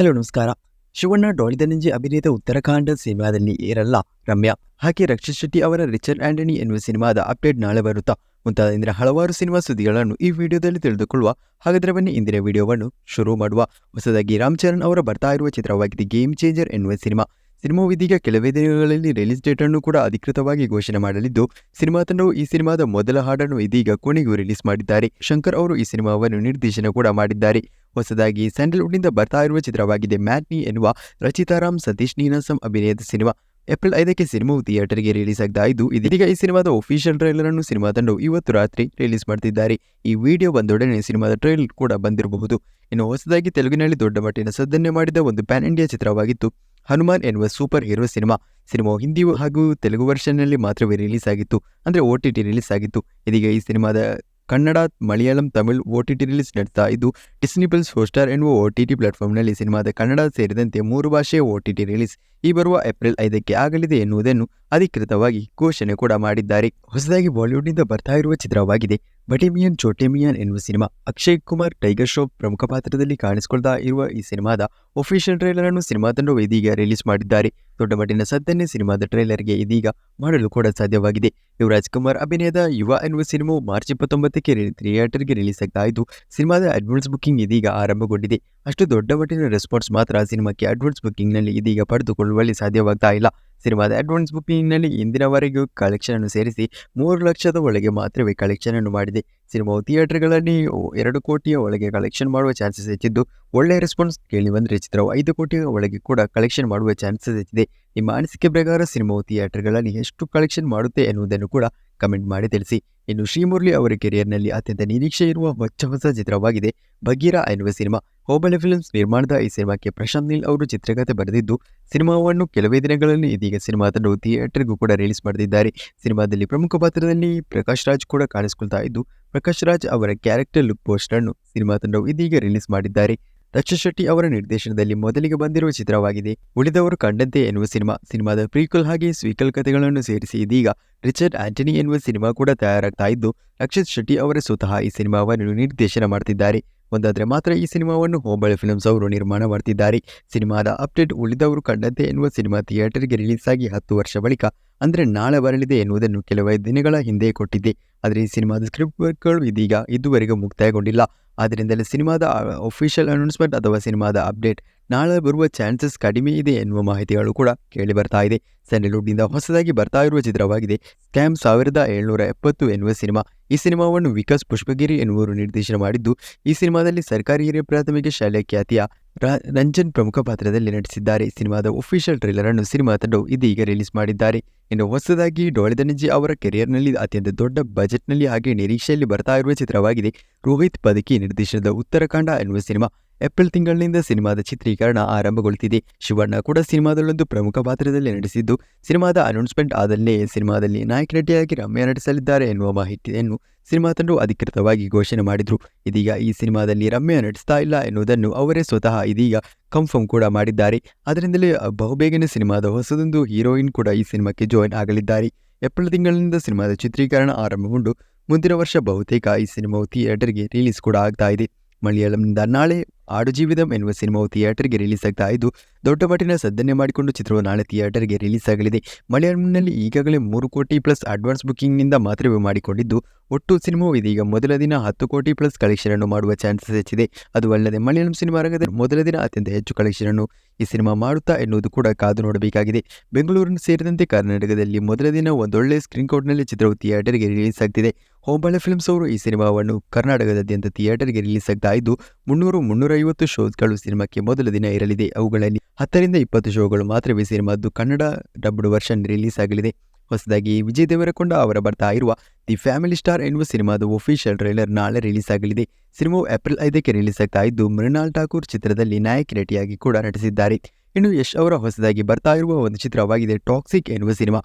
Hello ನಮಸ್ಕಾರ. ಶಿವಣ್ಣ ಡಾಲಿದನೆಂಜಿ ಅಭಿನಯದ ಉತ್ತರಾಖಂಡ ಸಿನಿಮಾದಲ್ಲಿ ಏರಲ್ಲ ರಮ್ಯಾ, ಹಾಗೆ ರಕ್ಷಿತ್ ಶೆಟ್ಟಿ ಅವರ ರಿಚರ್ಡ್ ಆಂಟನಿ ಎನ್ನುವ ಸಿನಿಮಾದ ಅಪ್ಡೇಟ್ ನಾಳೆ ಬರುತ್ತಾ ಮುಂತಾದ ಹಲವಾರು ಸಿನಿಮಾ ಸುದ್ದಿಗಳನ್ನು ಈ ವಿಡಿಯೋದಲ್ಲಿ ತಿಳಿದುಕೊಳ್ಳುವ. ಹಾಗಾದರೆ ಬನ್ನಿ ಇಂದಿನ ವಿಡಿಯೋವನ್ನು ಶುರು ಮಾಡುವ. ಹೊಸದಾಗಿ ರಾಮ್ ಚರಣ್ ಅವರ ಬರ್ತಾ ಇರುವ ಚಿತ್ರವಾಗಿದೆ ಗೇಮ್ ಚೇಂಜರ್ ಎನ್ನುವ ಸಿನಿಮಾವು ಇದೀಗ ಕೆಲವೇ ದಿನಗಳಲ್ಲಿ ರಿಲೀಸ್ ಡೇಟ್ ಅನ್ನು ಕೂಡ ಅಧಿಕೃತವಾಗಿ ಘೋಷಣೆ ಮಾಡಲಿದ್ದು, ಸಿನಿಮಾ ತಂಡವು ಈ ಸಿನಿಮಾದ ಮೊದಲ ಹಾಡನ್ನು ಇದೀಗ ಕೊನೆಗೂ ರಿಲೀಸ್ ಮಾಡಿದ್ದಾರೆ. ಶಂಕರ್ ಅವರು ಈ ಸಿನಿಮಾವನ್ನು ನಿರ್ದೇಶನ ಕೂಡ ಮಾಡಿದ್ದಾರೆ. ಹೊಸದಾಗಿ ಸ್ಯಾಂಡಲ್ವುಡ್ನಿಂದ ಬರ್ತಾ ಇರುವ ಚಿತ್ರವಾಗಿದೆ ಮ್ಯಾಟ್ನಿ ಎನ್ನುವ ರಚಿತಾರಾಮ್ ಸತೀಶ್ ನೀನಾಸಂ ಅಭಿನಯದ ಸಿನಿಮಾ. ಏಪ್ರಿಲ್ 5ಕ್ಕೆ ಸಿನಿಮಾವು ಥಿಯೇಟರ್ಗೆ ರಿಲೀಸ್ ಆಗ್ತಾ ಇದ್ದು, ಇದೀಗ ಈ ಸಿನಿಮಾದ ಒಫಿಷಿಯಲ್ ಟ್ರೈಲರ್ ಅನ್ನು ಸಿನಿಮಾ ತಂಡವು ಇವತ್ತು ರಾತ್ರಿ ರಿಲೀಸ್ ಮಾಡ್ತಿದ್ದಾರೆ. ಈ ವಿಡಿಯೋ ಬಂದೊಡನೆ ಸಿನಿಮಾದ ಟ್ರೈಲರ್ ಕೂಡ ಬಂದಿರಬಹುದು. ಇನ್ನು ಹೊಸದಾಗಿ ತೆಲುಗಿನಲ್ಲಿ ದೊಡ್ಡ ಮಟ್ಟಿನ ಸದ್ದನ್ನೇ ಮಾಡಿದ ಒಂದು ಪ್ಯಾನ್ ಇಂಡಿಯಾ ಚಿತ್ರವಾಗಿತ್ತು ಹನುಮಾನ್ ಎನ್ನುವ ಸೂಪರ್ ಹೀರೋ ಸಿನಿಮಾವು ಹಿಂದಿ ಹಾಗೂ ತೆಲುಗು ವರ್ಷನ್ನಲ್ಲಿ ಮಾತ್ರವೇ ರಿಲೀಸ್ ಆಗಿತ್ತು, ಅಂದರೆ OTT ರಿಲೀಸ್ ಆಗಿತ್ತು. ಇದೀಗ ಈ ಸಿನಿಮಾದ ಕನ್ನಡ, ಮಲಯಾಳಂ, ತಮಿಳ್ OTT ರಿಲೀಸ್ ನಡೆಸ್ತಾ ಇದ್ದು, ಡಿಸ್ನಿ ಪ್ಲಸ್ ಹಾಟ್‌ಸ್ಟಾರ್ ಎನ್ನುವ OTT ಪ್ಲಾಟ್ಫಾರ್ಮ್ನಲ್ಲಿ ಸಿನಿಮಾದ ಕನ್ನಡ ಸೇರಿದಂತೆ 3 ಭಾಷೆಯ OTT ರಿಲೀಸ್ ಈ ಬರುವ ಏಪ್ರಿಲ್ 5ಕ್ಕೆ ಆಗಲಿದೆ ಎನ್ನುವುದನ್ನು ಅಧಿಕೃತವಾಗಿ ಘೋಷಣೆ ಕೂಡ ಮಾಡಿದ್ದಾರೆ. ಹೊಸದಾಗಿ ಬಾಲಿವುಡ್ನಿಂದ ಬರ್ತಾ ಇರುವ ಚಿತ್ರವಾಗಿದೆ ಬಡೆ ಮಿಯಾನ್ ಚೋಟೆ ಮಿಯಾನ್ ಎನ್ನುವ ಸಿನಿಮಾ. ಅಕ್ಷಯ್ ಕುಮಾರ್, ಟೈಗರ್ ಶ್ರಾಫ್ ಪ್ರಮುಖ ಪಾತ್ರದಲ್ಲಿ ಕಾಣಿಸಿಕೊಳ್ತಾ ಇರುವ ಈ ಸಿನಿಮಾದ ಒಫಿಷಿಯಲ್ ಟ್ರೈಲರ್ ಅನ್ನು ಸಿನಿಮಾ ತಂಡವು ಇದೀಗ ರಿಲೀಸ್ ಮಾಡಿದ್ದಾರೆ. ದೊಡ್ಡ ಮಟ್ಟಿನ ಸದ್ದನ್ನೇ ಸಿನಿಮಾದ ಟ್ರೈಲರ್ಗೆ ಇದೀಗ ಮಾಡಲು ಕೂಡ ಸಾಧ್ಯವಾಗಿದೆ. ಯುವರಾಜ್ ಕುಮಾರ್ ಅಭಿನಯದ ಯುವ ಎನ್ನುವ ಸಿನಿಮಾವು ಮಾರ್ಚ್ 29ಕ್ಕೆ ಥಿಯೇಟರ್ಗೆ ರಿಲೀಸ್ ಆಗ್ತಾ ಇದ್ದು, ಸಿನಿಮಾದ ಅಡ್ವಾನ್ಸ್ ಬುಕಿಂಗ್ ಇದೀಗ ಆರಂಭಗೊಂಡಿದೆ. ಅಷ್ಟು ದೊಡ್ಡ ಮಟ್ಟಿನ ರೆಸ್ಪಾನ್ಸ್ ಮಾತ್ರ ಸಿನಿಮಾಕ್ಕೆ ಅಡ್ವಾನ್ಸ್ ಬುಕಿಂಗ್ನಲ್ಲಿ ಇದೀಗ ಪಡೆದುಕೊಳ್ಳುವಲ್ಲಿ ಸಾಧ್ಯವಾಗ್ತಾ ಇಲ್ಲ. ಸಿನಿಮಾದ ಅಡ್ವಾನ್ಸ್ ಬುಕಿಂಗ್ನಲ್ಲಿ ಇಂದಿನವರೆಗೂ ಕಲೆಕ್ಷನ್ ಅನ್ನು ಸೇರಿಸಿ 3 ಲಕ್ಷದ ಒಳಗೆ ಮಾತ್ರವೇ ಕಲೆಕ್ಷನ್ ಅನ್ನು ಮಾಡಿದೆ. ಸಿನಿಮಾವು ಥಿಯೇಟರ್ಗಳಲ್ಲಿ 2 ಕೋಟಿಯ ಒಳಗೆ ಕಲೆಕ್ಷನ್ ಮಾಡುವ ಚಾನ್ಸಸ್ ಹೆಚ್ಚಿದ್ದು, ಒಳ್ಳೆಯ ರೆಸ್ಪಾನ್ಸ್ ಕೇಳಿ ಬಂದರೆ ಚಿತ್ರವು 5 ಕೋಟಿಯ ಒಳಗೆ ಕೂಡ ಕಲೆಕ್ಷನ್ ಮಾಡುವ ಚಾನ್ಸಸ್ ಹೆಚ್ಚಿದೆ. ನಿಮ್ಮ ಅನಿಸಿಕೆ ಪ್ರಕಾರ ಸಿನಿಮಾವು ಥಿಯೇಟರ್ಗಳಲ್ಲಿ ಎಷ್ಟು ಕಲೆಕ್ಷನ್ ಮಾಡುತ್ತೆ ಎನ್ನುವುದನ್ನು ಕೂಡ ಕಮೆಂಟ್ ಮಾಡಿ ತಿಳಿಸಿ. ಇನ್ನು ಶ್ರೀಮುರಳಿ ಅವರ ಕೆರಿಯರ್ನಲ್ಲಿ ಅತ್ಯಂತ ನಿರೀಕ್ಷೆ ಇರುವ ಹೊಸ ಚಿತ್ರವಾಗಿದೆ ಬಗೀರಾ ಎನ್ನುವ ಸಿನಿಮಾ. ಹೋಬಳಿ ಫಿಲ್ಮ್ಸ್ ನಿರ್ಮಾಣದ ಈ ಸಿನಿಮಾಕ್ಕೆ ಪ್ರಶಾಂತ್ ನೀಲ್ ಅವರು ಚಿತ್ರಕಥೆ ಬರೆದಿದ್ದು, ಸಿನಿಮಾವನ್ನು ಕೆಲವೇ ದಿನಗಳಲ್ಲಿ ಇದೀಗ ಸಿನಿಮಾ ತಂಡವು ಥಿಯೇಟರ್ಗೂ ಕೂಡ ರಿಲೀಸ್ ಮಾಡಿದ್ದಾರೆ. ಸಿನಿಮಾದಲ್ಲಿ ಪ್ರಮುಖ ಪಾತ್ರದಲ್ಲಿ ಪ್ರಕಾಶ್ ರಾಜ್ ಕೂಡ ಕಾಣಿಸಿಕೊಳ್ತಾ ಇದ್ದು, ಪ್ರಕಾಶ್ ರಾಜ್ ಅವರ ಕ್ಯಾರೆಕ್ಟರ್ ಲುಕ್ ಪೋಸ್ಟರ್ ಅನ್ನು ಸಿನಿಮಾ ತಂಡವು ಇದೀಗ ರಿಲೀಸ್ ಮಾಡಿದ್ದಾರೆ. ರಕ್ಷಿತ್ ಶೆಟ್ಟಿ ಅವರ ನಿರ್ದೇಶನದಲ್ಲಿ ಮೊದಲಿಗೆ ಬಂದಿರುವ ಚಿತ್ರವಾಗಿದೆ ಉಳಿದವರು ಕಂಡಂತೆ ಎನ್ನುವ ಸಿನಿಮಾದ ಪ್ರೀಕ್ವಲ್ ಹಾಗೆ ಸ್ವೀಕಲ್ ಕಥೆಗಳನ್ನು ಸೇರಿಸಿ ಇದೀಗ ರಿಚರ್ಡ್ ಆಂಟನಿ ಎನ್ನುವ ಸಿನಿಮಾ ಕೂಡ ತಯಾರಾಗ್ತಾ ಇದ್ದು, ರಕ್ಷಿತ್ ಶೆಟ್ಟಿ ಅವರೇ ಸ್ವತಃ ಈ ಸಿನಿಮಾವನ್ನು ನಿರ್ದೇಶನ ಮಾಡ್ತಿದ್ದಾರೆ. ಒಂದಾದರೆ ಮಾತ್ರ ಈ ಸಿನಿಮಾವನ್ನು ಹೋಬಳಿ ಫಿಲ್ಮ್ಸ್ ಅವರು ನಿರ್ಮಾಣ ಮಾಡ್ತಿದ್ದಾರೆ. ಸಿನಿಮಾದ ಅಪ್ಡೇಟ್ ಉಳಿದವರು ಕಂಡಂತೆ ಎನ್ನುವ ಸಿನಿಮಾ ಥಿಯೇಟರ್ಗೆ ರಿಲೀಸ್ ಆಗಿ 10 ವರ್ಷ ಬಳಿಕ ಅಂದರೆ ನಾಳೆ ಬರಲಿದೆ ಎನ್ನುವುದನ್ನು ಕೆಲವೇ ದಿನಗಳ ಹಿಂದೆ ಕೊಟ್ಟಿದ್ದೆ. ಆದರೆ ಈ ಸಿನಿಮಾದ ಸ್ಕ್ರಿಪ್ಟ್ ವರ್ಕ್ಗಳು ಇದೀಗ ಇದುವರೆಗೂ ಮುಕ್ತಾಯಗೊಂಡಿಲ್ಲ. ಆದ್ದರಿಂದಲೇ ಸಿನಿಮಾದ ಅಫಿಷಿಯಲ್ ಅನೌನ್ಸ್ಮೆಂಟ್ ಅಥವಾ ಸಿನಿಮಾದ ಅಪ್ಡೇಟ್ ನಾಳೆ ಬರುವ ಚಾನ್ಸಸ್ ಕಡಿಮೆ ಇದೆ ಎನ್ನುವ ಮಾಹಿತಿಗಳು ಕೂಡ ಕೇಳಿ ಬರ್ತಾ ಇದೆ. ಸ್ಯಾಂಡಲ್ವುಡ್ನಿಂದ ಹೊಸದಾಗಿ ಬರ್ತಾ ಇರುವ ಚಿತ್ರವಾಗಿದೆ ಸ್ಕ್ಯಾಮ್ 1770 ಎನ್ನುವ ಸಿನಿಮಾ. ಈ ಸಿನಿಮಾವನ್ನು ವಿಕಾಸ್ ಪುಷ್ಪಗಿರಿ ಎನ್ನುವರು ನಿರ್ದೇಶನ ಮಾಡಿದ್ದು, ಈ ಸಿನಿಮಾದಲ್ಲಿ ಸರ್ಕಾರಿ ಹಿರಿಯ ಪ್ರಾಥಮಿಕ ಶಾಲೆಯ ಖ್ಯಾತಿಯ ರಂಜನ್ ಪ್ರಮುಖ ಪಾತ್ರದಲ್ಲಿ ನಟಿಸಿದ್ದಾರೆ. ಸಿನಿಮಾದ ಒಫಿಷಿಯಲ್ ಟ್ರೈಲರ್ ಅನ್ನು ಸಿನಿಮಾ ತಂಡವು ಇದೀಗ ರಿಲೀಸ್ ಮಾಡಿದ್ದಾರೆ. ಇನ್ನು ಹೊಸದಾಗಿ ಡಾಲಿದನೆಂಜಿ ಅವರ ಕೆರಿಯರ್ನಲ್ಲಿ ಅತ್ಯಂತ ದೊಡ್ಡ ಬಜೆಟ್ನಲ್ಲಿ ಹಾಗೆ ನಿರೀಕ್ಷೆಯಲ್ಲಿ ಬರ್ತಾ ಇರುವ ಚಿತ್ರವಾಗಿದೆ ರೋಹಿತ್ ಪದಕಿ ನಿರ್ದೇಶನದ ಉತ್ತರಾಖಂಡ ಎನ್ನುವ ಸಿನಿಮಾ. ಏಪ್ರಿಲ್ ತಿಂಗಳಿನಿಂದ ಸಿನಿಮಾದ ಚಿತ್ರೀಕರಣ ಆರಂಭಗೊಳ್ಳುತ್ತಿದೆ. ಶಿವಣ್ಣ ಕೂಡ ಸಿನಿಮಾದಲ್ಲೊಂದು ಪ್ರಮುಖ ಪಾತ್ರದಲ್ಲಿ ನಟಿಸಿದ್ದು, ಸಿನಿಮಾದ ಅನೌನ್ಸ್ಮೆಂಟ್ ಆದಲ್ಲೇ ಸಿನಿಮಾದಲ್ಲಿ ನಾಯಕ ನಟಿಯಾಗಿ ರಮ್ಯಾ ನಟಿಸಲಿದ್ದಾರೆ ಎನ್ನುವ ಮಾಹಿತಿಯನ್ನು ಸಿನಿಮಾ ತಂಡವು ಅಧಿಕೃತವಾಗಿ ಘೋಷಣೆ ಮಾಡಿದ್ರು. ಇದೀಗ ಈ ಸಿನಿಮಾದಲ್ಲಿ ರಮ್ಯಾ ನಟಿಸ್ತಾ ಇಲ್ಲ ಎನ್ನುವುದನ್ನು ಅವರೇ ಸ್ವತಃ ಇದೀಗ ಕನ್ಫರ್ಮ್ ಕೂಡ ಮಾಡಿದ್ದಾರೆ. ಅದರಿಂದಲೇ ಬಹುಬೇಗನೆ ಸಿನಿಮಾದ ಹೊಸದೊಂದು ಹೀರೋಯಿನ್ ಕೂಡ ಈ ಸಿನಿಮಾಕ್ಕೆ ಜಾಯಿನ್ ಆಗಲಿದ್ದಾರೆ. ಏಪ್ರಿಲ್ ತಿಂಗಳಿನಿಂದ ಸಿನಿಮಾದ ಚಿತ್ರೀಕರಣ ಆರಂಭಗೊಂಡು ಮುಂದಿನ ವರ್ಷ ಬಹುತೇಕ ಈ ಸಿನಿಮಾವು ಥಿಯೇಟರ್ಗೆ ರಿಲೀಸ್ ಕೂಡ ಆಗ್ತಾ ಇದೆ. ಮಲಯಾಳಂನಿಂದ ನಾಳೆ ಆಡುಜೀವಿತಂ ಎನ್ನುವ ಸಿನಿಮಾವು ಥಿಯೇಟರ್ಗೆ ರಿಲೀಸ್ ಆಗ್ತಾ ಇದ್ದು, ದೊಡ್ಡ ಮಟ್ಟಿನ ಸದ್ದನ್ನೇ ಮಾಡಿಕೊಂಡು ಚಿತ್ರವು ನಾಳೆ ಥಿಯೇಟರ್ಗೆ ರಿಲೀಸ್ ಆಗಲಿದೆ. ಮಲಯಾಳಂನಲ್ಲಿ ಈಗಾಗಲೇ 3 ಕೋಟಿ ಪ್ಲಸ್ ಅಡ್ವಾನ್ಸ್ ಬುಕಿಂಗ್ನಿಂದ ಮಾತ್ರವೇ ಮಾಡಿಕೊಂಡಿದ್ದು, ಒಟ್ಟು ಸಿನಿಮಾವು ಇದೀಗ ಮೊದಲ ದಿನ 10 ಕೋಟಿ ಪ್ಲಸ್ ಕಲೆಕ್ಷನ್ ಅನ್ನು ಮಾಡುವ ಚಾನ್ಸಸ್ ಹೆಚ್ಚಿದೆ. ಅದು ಅಲ್ಲದೆ ಮಲಯಾಳಂ ಸಿನಿಮಾ ರಂಗದಲ್ಲಿ ಮೊದಲ ದಿನ ಅತ್ಯಂತ ಹೆಚ್ಚು ಕಲೆಕ್ಷನ್ ಅನ್ನು ಈ ಸಿನಿಮಾ ಮಾಡುತ್ತಾ ಎನ್ನುವುದು ಕೂಡ ಕಾದು ನೋಡಬೇಕಾಗಿದೆ. ಬೆಂಗಳೂರಿನ ಸೇರಿದಂತೆ ಕರ್ನಾಟಕದಲ್ಲಿ ಮೊದಲ ದಿನ ಒಂದೊಳ್ಳೆ ಸ್ಕ್ರೀನ್ ಕೌಂಟ್ನಲ್ಲಿ ಚಿತ್ರವು ಥಿಯೇಟರ್ಗೆ ರಿಲೀಸ್ ಆಗ್ತಿದೆ. ಹೋಬಳಿ ಫಿಲ್ಮ್ಸ್ ಅವರು ಈ ಸಿನಿಮಾವನ್ನು ಕರ್ನಾಟಕದಾದ್ಯಂತ ಥಿಯೇಟರ್ಗೆ ರಿಲೀಸ್ ಆಗ್ತಾ ಇದ್ದು, 300-350 ಶೋಸ್ಗಳು ಸಿನಿಮಾಕ್ಕೆ ಮೊದಲ ದಿನ ಇರಲಿದೆ. ಅವುಗಳಲ್ಲಿ 10ರಿಂದ 20 ಶೋಗಳು ಮಾತ್ರವೇ ಸಿನಿಮಾದ್ದು ಕನ್ನಡ ಡಬ್ಡ್ ವರ್ಷನ್ ರಿಲೀಸ್ ಆಗಲಿದೆ. ಹೊಸದಾಗಿ ವಿಜಯ್ ದೇವರಕೊಂಡ ಅವರ ಬರ್ತಾ ಇರುವ ದಿ ಫ್ಯಾಮಿಲಿ ಸ್ಟಾರ್ ಎನ್ನುವ ಸಿನಿಮಾದ ಒಫಿಷಿಯಲ್ ಟ್ರೈಲರ್ ನಾಳೆ ರಿಲೀಸ್ ಆಗಲಿದೆ. ಸಿನಿಮಾವು ಏಪ್ರಿಲ್ 5ಕ್ಕೆ ರಿಲೀಸ್ ಆಗ್ತಾ ಇದ್ದು, ಮೃಣಾಲ್ ಠಾಕೂರ್ ಚಿತ್ರದಲ್ಲಿ ನಾಯಕ ನಟಿಯಾಗಿ ಕೂಡ ನಟಿಸಿದ್ದಾರೆ. ಇನ್ನು ಯಶ್ ಅವರ ಹೊಸದಾಗಿ ಬರ್ತಾ ಇರುವ ಒಂದು ಚಿತ್ರವಾಗಿದೆ ಟಾಕ್ಸಿಕ್ ಎನ್ನುವ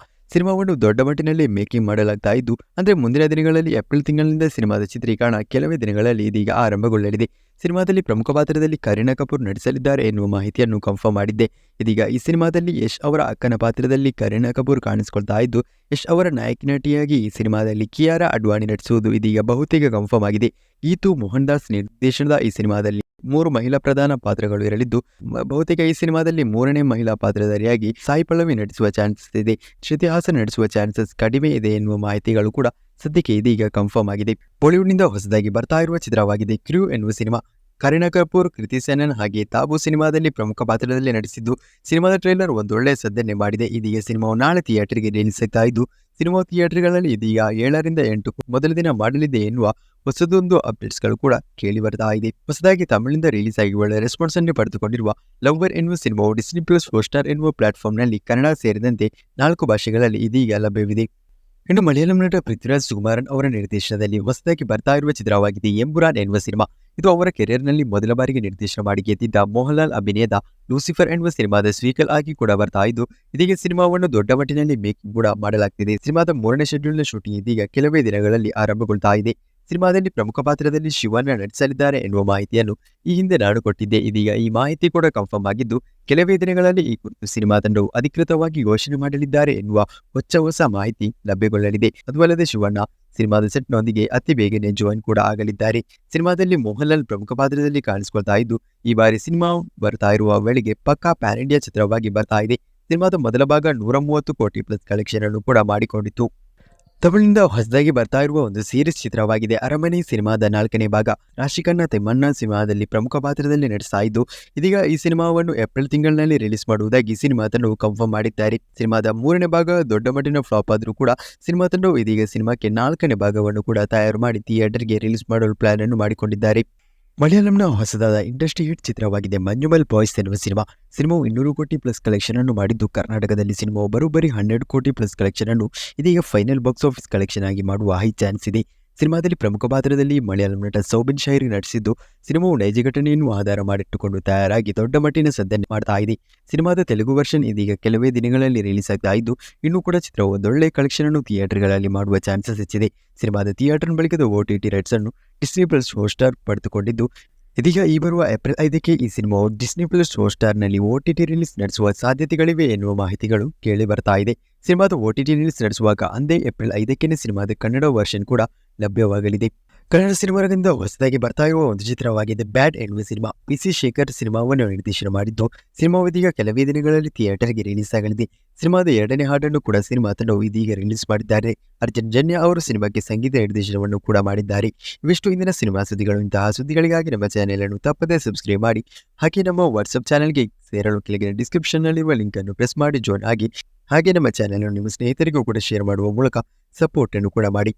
ಸಿನಿಮಾವನ್ನು ದೊಡ್ಡ ಮಟ್ಟಿನಲ್ಲಿ ಮೇಕಿಂಗ್ ಮಾಡಲಾಗ್ತಾ ಇದ್ದು, ಅಂದರೆ ಮುಂದಿನ ದಿನಗಳಲ್ಲಿ ಏಪ್ರಿಲ್ ತಿಂಗಳಿನಿಂದ ಸಿನಿಮಾದ ಚಿತ್ರೀಕರಣ ಕೆಲವೇ ದಿನಗಳಲ್ಲಿ ಇದೀಗ ಆರಂಭಗೊಳ್ಳಲಿದೆ. ಸಿನಿಮಾದಲ್ಲಿ ಪ್ರಮುಖ ಪಾತ್ರದಲ್ಲಿ ಕರೀನಾ ಕಪೂರ್ ನಟಿಸಲಿದ್ದಾರೆ ಎನ್ನುವ ಮಾಹಿತಿಯನ್ನು ಕನ್ಫರ್ಮ್ ಮಾಡಿದ್ದೆ. ಇದೀಗ ಈ ಸಿನಿಮಾದಲ್ಲಿ ಯಶ್ ಅವರ ಅಕ್ಕನ ಪಾತ್ರದಲ್ಲಿ ಕರೀನಾ ಕಪೂರ್ ಕಾಣಿಸಿಕೊಳ್ತಾ ಇದ್ದು, ಯಶ್ ಅವರ ನಾಯಕಿ ನಟಿಯಾಗಿ ಈ ಸಿನಿಮಾದಲ್ಲಿ ಕಿಯಾರಾ ಅಡ್ವಾಣಿ ನಟಿಸುವುದು ಇದೀಗ ಬಹುತೇಕ ಕನ್ಫರ್ಮ್ ಆಗಿದೆ. ಗೀತು ಮೋಹನ್ ದಾಸ್ ನಿರ್ದೇಶನದ ಈ ಸಿನಿಮಾದಲ್ಲಿ 3 ಮಹಿಳಾ ಪ್ರಧಾನ ಪಾತ್ರಗಳು ಇರಲಿದ್ದು ಬಹುತೇಕ ಈ ಸಿನಿಮಾದಲ್ಲಿ 3ನೇ ಮಹಿಳಾ ಪಾತ್ರಧಾರಿಯಾಗಿ ಸಾಯಿ ಪಲ್ಲವಿ ನಟಿಸುವ ಚಾನ್ಸಸ್ ಇದೆ. ಶ್ರುತಿ ಹಾಸನ್ ನಟಿಸುವ ಚಾನ್ಸಸ್ ಕಡಿಮೆ ಇದೆ ಎನ್ನುವ ಮಾಹಿತಿಗಳು ಕೂಡ ಸದ್ಯಕ್ಕೆ ಇದೀಗ ಕನ್ಫರ್ಮ್ ಆಗಿದೆ. ಬಾಲಿವುಡ್ನಿಂದ ಹೊಸದಾಗಿ ಬರ್ತಾ ಇರುವ ಚಿತ್ರವಾಗಿದೆ ಕ್ರೂ ಎನ್ನುವ ಸಿನಿಮಾ. ಕರೀನಾ ಕಪೂರ್, ಕೃತಿ ಸೆನನ್ ಹಾಗೆ ತಾಬು ಸಿನಿಮಾದಲ್ಲಿ ಪ್ರಮುಖ ಪಾತ್ರದಲ್ಲಿ ನಟಿಸಿದ್ದು ಸಿನಿಮಾದ ಟ್ರೈಲರ್ ಒಂದೊಳ್ಳೆ ಸದ್ದನ್ನೇ ಮಾಡಿದೆ. ಇದೀಗ ಸಿನಿಮಾವು ನಾಳೆ ಥಿಯೇಟರ್ಗೆ ರಿಲೀಸ್ ಆಗ್ತಾ ಇದ್ದು ಸಿನಿಮಾ ಥಿಯೇಟರ್ಗಳಲ್ಲಿ ಇದೀಗ 7ರಿಂದ 8 ಮೊದಲ ದಿನ ಮಾಡಲಿದೆ ಎನ್ನುವ ಹೊಸದೊಂದು ಅಪ್ಡೇಟ್ಸ್ಗಳು ಕೂಡ ಕೇಳಿ ಬರ್ತಾ ಇದೆ. ಹೊಸದಾಗಿ ತಮಿಳಿನಿಂದ ರಿಲೀಸ್ ಆಗಿ ಒಳ್ಳೆ ರೆಸ್ಪಾನ್ಸ್ ಅನ್ನು ಪಡೆದುಕೊಂಡಿರುವ ಲವ್ವರ್ ಎನ್ನುವ ಸಿನಿಮಾವು ಡಿಸ್ನಿ ಪ್ಲಸ್ ಹಾಟ್‌ಸ್ಟಾರ್ ಎನ್ನುವ ಪ್ಲಾಟ್ಫಾರ್ಮ್ನಲ್ಲಿ ಕನ್ನಡ ಸೇರಿದಂತೆ 4 ಭಾಷೆಗಳಲ್ಲಿ ಇದೀಗ ಲಭ್ಯವಿದೆ. ಇನ್ನು ಮಲಯಾಳಂ ನಟ ಪೃಥ್ವಿರಾಜ್ ಸುಕುಮಾರನ್ ಅವರ ನಿರ್ದೇಶನದಲ್ಲಿ ಹೊಸದಾಗಿ ಬರ್ತಾ ಇರುವ ಚಿತ್ರವಾಗಿದೆ ಎಂಬುರಾನ್ ಎನ್ನುವ ಸಿನಿಮಾ. ಇದು ಅವರ ಕೆರಿಯರ್ನಲ್ಲಿ ಮೊದಲ ಬಾರಿಗೆ ನಿರ್ದೇಶನ ಮಾಡಿ ಗೆದ್ದಿದ್ದ ಮೋಹನ್ಲಾಲ್ ಅಭಿನಯದ ಲೂಸಿಫರ್ ಎನ್ನುವ ಸಿನಿಮಾದ ಸ್ವೀಕಲ್ ಆಗಿ ಕೂಡ ಬರ್ತಾ ಇದ್ದು ಇದೀಗ ಸಿನಿಮಾವನ್ನು ದೊಡ್ಡ ಮಟ್ಟಿನಲ್ಲಿ ಮೇಕಿಂಗ್ ಕೂಡ ಮಾಡಲಾಗ್ತಿದೆ. ಸಿನಿಮಾದ 3ನೇ ಶೆಡ್ಯೂಲ್ನ ಶೂಟಿಂಗ್ ಇದೀಗ ಕೆಲವೇ ದಿನಗಳಲ್ಲಿ ಆರಂಭಗೊಳ್ತಾ ಇದೆ. ಸಿನಿಮಾದಲ್ಲಿ ಪ್ರಮುಖ ಪಾತ್ರದಲ್ಲಿ ಶಿವಣ್ಣ ನಟಿಸಲಿದ್ದಾರೆ ಎನ್ನುವ ಮಾಹಿತಿಯನ್ನು ಈ ಹಿಂದೆ ನಾನು ಕೊಟ್ಟಿದ್ದೆ. ಇದೀಗ ಈ ಮಾಹಿತಿ ಕೂಡ ಕನ್ಫರ್ಮ್ ಆಗಿದ್ದು ಕೆಲವೇ ದಿನಗಳಲ್ಲಿ ಈ ಕುರಿತು ಸಿನಿಮಾ ತಂಡವು ಅಧಿಕೃತವಾಗಿ ಘೋಷಣೆ ಮಾಡಲಿದ್ದಾರೆ ಎನ್ನುವ ಹೊಸ ಮಾಹಿತಿ ಲಭ್ಯಗೊಳ್ಳಲಿದೆ. ಅದು ಅಲ್ಲದೆ ಶಿವಣ್ಣ ಸಿನಿಮಾದ ಸೆಟ್ನೊಂದಿಗೆ ಅತಿ ಬೇಗನೆ ಜಾಯಿನ್ ಕೂಡ ಆಗಲಿದ್ದಾರೆ. ಸಿನಿಮಾದಲ್ಲಿ ಮೋಹನ್ಲಾಲ್ ಪ್ರಮುಖ ಪಾತ್ರದಲ್ಲಿ ಕಾಣಿಸಿಕೊಳ್ತಾ ಇದ್ದು ಈ ಬಾರಿ ಸಿನಿಮಾ ಬರ್ತಾ ಇರುವ ವೇಳೆಗೆ ಪಕ್ಕಾ ಪ್ಯಾನ್ ಇಂಡಿಯಾ ಚಿತ್ರವಾಗಿ ಬರ್ತಾ ಇದೆ. ಸಿನಿಮಾದ ಮೊದಲ ಭಾಗ 130 ಕೋಟಿ ಪ್ಲಸ್ ಕಲೆಕ್ಷನ್ ಅನ್ನು ಕೂಡ ಮಾಡಿಕೊಂಡಿತ್ತು. ತಮಿಳಿನಿಂದ ಹೊಸದಾಗಿ ಬರ್ತಾ ಇರುವ ಒಂದು ಸೀರೀಸ್ ಚಿತ್ರವಾಗಿದೆ ಅರಮನೆ. ಸಿನಿಮಾದ 4ನೇ ಭಾಗ. ರಾಶಿಖನ್ನಾ ತೆಮ್ಮಣ್ಣ ಸಿನಿಮಾದಲ್ಲಿ ಪ್ರಮುಖ ಪಾತ್ರದಲ್ಲಿ ನಟಿಸ್ತಾ ಇದ್ದು ಇದೀಗ ಈ ಸಿನಿಮಾವನ್ನು ಏಪ್ರಿಲ್ ತಿಂಗಳಿನಲ್ಲಿ ರಿಲೀಸ್ ಮಾಡುವುದಾಗಿ ಸಿನಿಮಾ ತಂಡವು ಕನ್ಫರ್ಮ್ ಮಾಡಿದ್ದಾರೆ. ಸಿನಿಮಾದ 3ನೇ ಭಾಗ ದೊಡ್ಡ ಮಟ್ಟಿನ ಫ್ಲಾಪ್ ಆದರೂ ಕೂಡ ಸಿನಿಮಾ ತಂಡವು ಇದೀಗ ಸಿನಿಮಾಕ್ಕೆ 4ನೇ ಭಾಗವನ್ನು ಕೂಡ ತಯಾರು ಮಾಡಿ ಥಿಯೇಟರ್ಗೆ ರಿಲೀಸ್ ಮಾಡಲು ಪ್ಲಾನ್ ಅನ್ನು ಮಾಡಿಕೊಂಡಿದ್ದಾರೆ. ಮಲಯಾಳಂನ ಹೊಸದಾದ ಇಂಡಸ್ಟ್ರಿ ಹಿಟ್ ಚಿತ್ರವಾಗಿದೆ ಮಂಜುಮಲ್ ಬಾಯ್ಸ್ ಎನ್ನುವ ಸಿನಿಮಾ. ಸಿನಿಮಾವು 200 ಕೋಟಿ ಪ್ಲಸ್ ಕಲೆಕ್ಷನ್ ಅನ್ನು ಮಾಡಿದ್ದು ಕರ್ನಾಟಕದಲ್ಲಿ ಸಿನಿಮಾವು ಬರೋಬ್ಬರಿ 12 ಕೋಟಿ ಪ್ಲಸ್ ಕಲೆಕ್ಷನ್ ಅನ್ನು ಇದೀಗ ಫೈನಲ್ ಬಾಕ್ಸ್ ಆಫೀಸ್ ಕಲೆಕ್ಷನ್ ಆಗಿ ಮಾಡುವ ಹೈ ಚಾನ್ಸ್ ಇದೆ. ಸಿನಿಮಾದಲ್ಲಿ ಪ್ರಮುಖ ಪಾತ್ರದಲ್ಲಿ ಮಲಯಾಳಂ ನಟ ಸೌಬಿನ್ ಶೈರಿ ನಟಿಸಿದ್ದು ಸಿನಿಮಾವು ನೈಜ ಘಟನೆಯನ್ನು ಆಧಾರ ಮಾಡಿಟ್ಟುಕೊಂಡು ತಯಾರಾಗಿ ದೊಡ್ಡ ಮಟ್ಟಿನ ಸದ್ದನ್ನು ಮಾಡ್ತಾ ಇದೆ. ಸಿನಿಮಾದ ತೆಲುಗು ವರ್ಷನ್ ಇದೀಗ ಕೆಲವೇ ದಿನಗಳಲ್ಲಿ ರಿಲೀಸ್ ಆಗ್ತಾ ಇದ್ದು ಇನ್ನೂ ಕೂಡ ಚಿತ್ರವು ಒಂದೊಳ್ಳೆ ಕಲೆಕ್ಷನ್ ಅನ್ನು ಥಿಯೇಟರ್ಗಳಲ್ಲಿ ಮಾಡುವ ಚಾನ್ಸಸ್ ಹೆಚ್ಚಿದೆ. ಸಿನಿಮಾದ ಥಿಯೇಟರ್ ಬಳಿಕದ OTT ರೈಟ್ಸ್ ಅನ್ನು ಡಿಸ್ನಿ ಪ್ಲಸ್ ಹಾಟ್‌ಸ್ಟಾರ್ ಪಡೆದುಕೊಂಡಿದ್ದು ಇದೀಗ ಈ ಬರುವ ಏಪ್ರಿಲ್ 5ಕ್ಕೆ ಈ ಸಿನಿಮಾವು ಡಿಸ್ನಿ ಪ್ಲಸ್ ಹಾಟ್‌ಸ್ಟಾರ್ನಲ್ಲಿ OTT ರಿಲೀಸ್ ನಡೆಸುವ ಸಾಧ್ಯತೆಗಳಿವೆ ಎನ್ನುವ ಮಾಹಿತಿಗಳು ಕೇಳಿ ಬರ್ತಾ ಇದೆ. ಸಿನಿಮಾದ OTT ರಿಲೀಸ್ ನಡೆಸುವಾಗ ಅಂದೇ ಏಪ್ರಿಲ್ 5ಕ್ಕೆ ಸಿನಿಮಾದ ಕನ್ನಡ ವರ್ಷನ್ ಕೂಡ ಲಭ್ಯವಾಗಲಿದೆ. ಕನ್ನಡ ಸಿನಿಮಾದಿಂದ ಹೊಸದಾಗಿ ಬರ್ತಾ ಇರುವ ಒಂದು ಚಿತ್ರವಾಗಿದೆ ಬ್ಯಾಡ್ ಎನ್ನುವ ಸಿನಿಮಾ. PC ಶೇಖರ್ ಸಿನಿಮಾವನ್ನು ನಿರ್ದೇಶನ ಮಾಡಿದ್ದು ಸಿನಿಮಾವು ಇದೀಗ ಕೆಲವೇ ದಿನಗಳಲ್ಲಿ ಥಿಯೇಟರ್ಗೆ ರಿಲೀಸ್ ಆಗಲಿದೆ. ಸಿನಿಮಾದ 2ನೇ ಹಾಡನ್ನು ಕೂಡ ಸಿನಿಮಾ ತಂಡವು ಇದೀಗ ರಿಲೀಸ್ ಮಾಡಿದ್ದಾರೆ. ಅರ್ಜುನ್ ಜನ್ಯ ಅವರು ಸಿನಿಮಾಕ್ಕೆ ಸಂಗೀತ ನಿರ್ದೇಶನವನ್ನು ಕೂಡ ಮಾಡಿದ್ದಾರೆ. ಇವಿಷ್ಟು ಇಂದಿನ ಸಿನಿಮಾ ಸುದ್ದಿಗಳು. ಇಂತಹ ಸುದ್ದಿಗಳಿಗಾಗಿ ನಮ್ಮ ಚಾನೆಲ್ ಅನ್ನು ತಪ್ಪದೇ ಸಬ್ಸ್ಕ್ರೈಬ್ ಮಾಡಿ. ಹಾಗೆ ನಮ್ಮ ವಾಟ್ಸ್ಆಪ್ ಚಾನೆಲ್ಗೆ ಸೇರಲು ಕೆಳಗಿನ ಡಿಸ್ಕ್ರಿಪ್ಷನ್ನಲ್ಲಿರುವ ಲಿಂಕ್ ಅನ್ನು ಪ್ರೆಸ್ ಮಾಡಿ ಜಾಯ್ನ್ ಆಗಿ. ಹಾಗೆ ನಮ್ಮ ಚಾನೆಲ್ ಅನ್ನು ನಿಮ್ಮ ಸ್ನೇಹಿತರಿಗೂ ಕೂಡ ಶೇರ್ ಮಾಡುವ ಮೂಲಕ ಸಪೋರ್ಟ್ ಅನ್ನು ಕೂಡ ಮಾಡಿ.